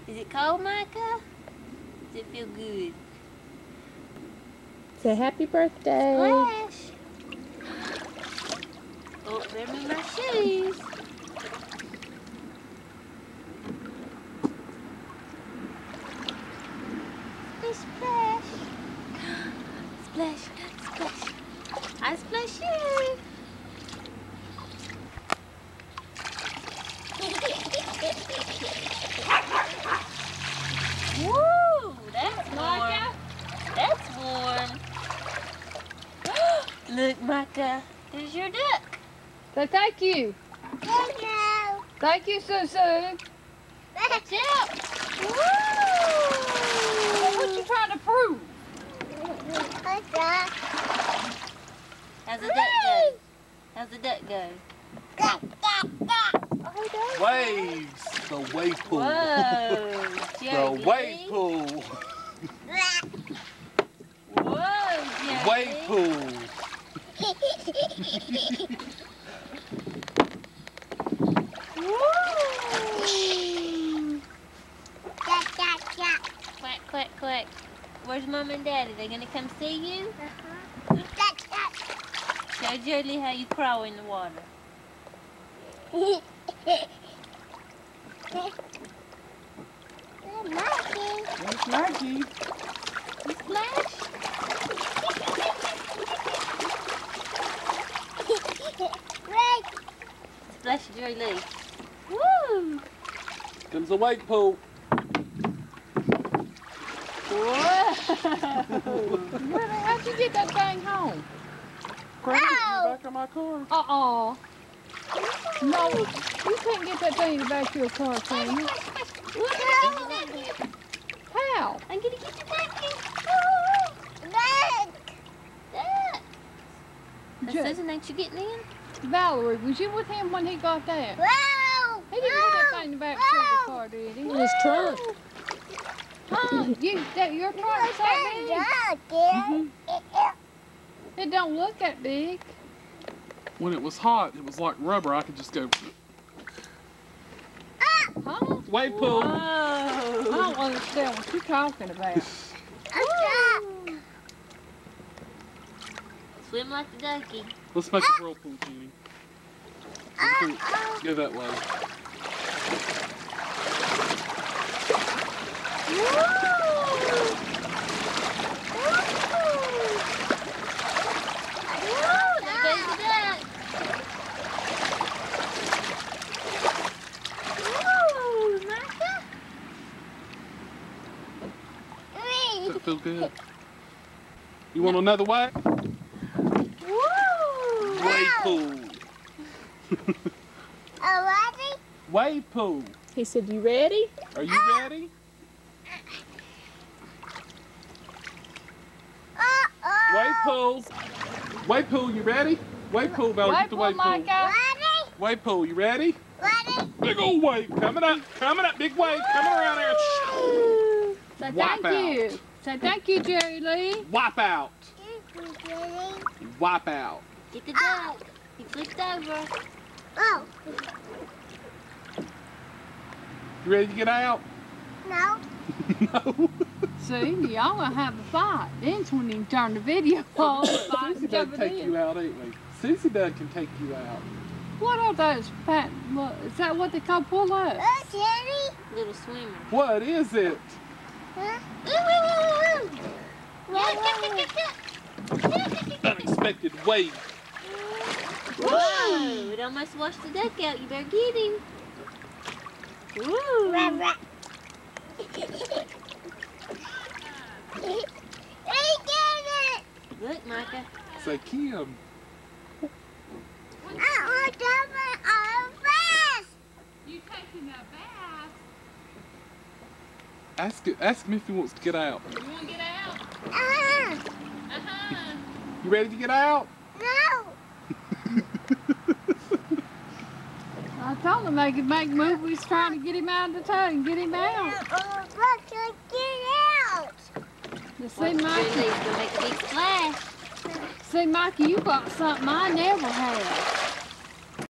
Is it cold, Micah? Does it feel good? Say happy birthday. Splash! Oh, there be my shoes. Splash, splash. Splash, splash. I splash you. Woo! That's warm. That's warm. Look, Micah. There's your duck. Say thank you. Thank you. Thank you, Susu. Watch out. Woo! What you trying to prove? How's the duck go? How's the duck go? Waves. The wave pool. Whoa, The Jerry. wave pool. Whoa, Jerry. Wave pool. Quack, quack, quack. Where's Mom and Daddy? They gonna come see you? Show Jerry how you crawl in the water. That's Maggie. Splash. Splash Jerry Lee. Woo! Comes the wave pool. Whoa! How'd you get that thing home? Crazy in the back of my car. Uh-uh. No, you can't get that thing in the back of your car, can you? Look, I can get you back How? I'm gonna get you back here. Duck. Susan, ain't you getting in? Valerie, was you with him when he got that? He didn't get that thing in the back of the car, did he? In his trunk. Huh? Your trunk's that big? It don't look that big. When it was hot, it was like rubber. I could just go. Huh? Wave pool. I don't understand what you're talking about. Swim like the ducky. Let's make a whirlpool, Jeannie. Go that way. Does that feel good? You want another way? Wave pool. Wave pool. He said, you ready? Are you ready? Wave pool. Wave pool, you ready? Wave pool, Valerie, get the wave pool. Micah. Wave pool, you ready? Big old wave coming up, big wave coming around there. Say Wipe thank you. Say thank you, Jerry Lee. Wipe out. Wipe out. Get the duck. He flipped over. You ready to get out? No. No. See, y'all gonna have a fight. Then's when you turn the video off. Susie Doug take you out, ain't we? Susie Doug can take you out. What are those fat? Is that what they call pull-ups? Little swimmer. What is it? Unexpected wave. Whoa! It almost washed the duck out. You better get him. Woo! Look, Micah. Say Kim. You taking a bath? Ask him if he wants to get out. You want to get out? You ready to get out? I told him they could make movies trying to get him out of the tub and get him out. You see, Jerry Mikey? Lee's gonna make a big splash. See, Mikey, you got something I never had.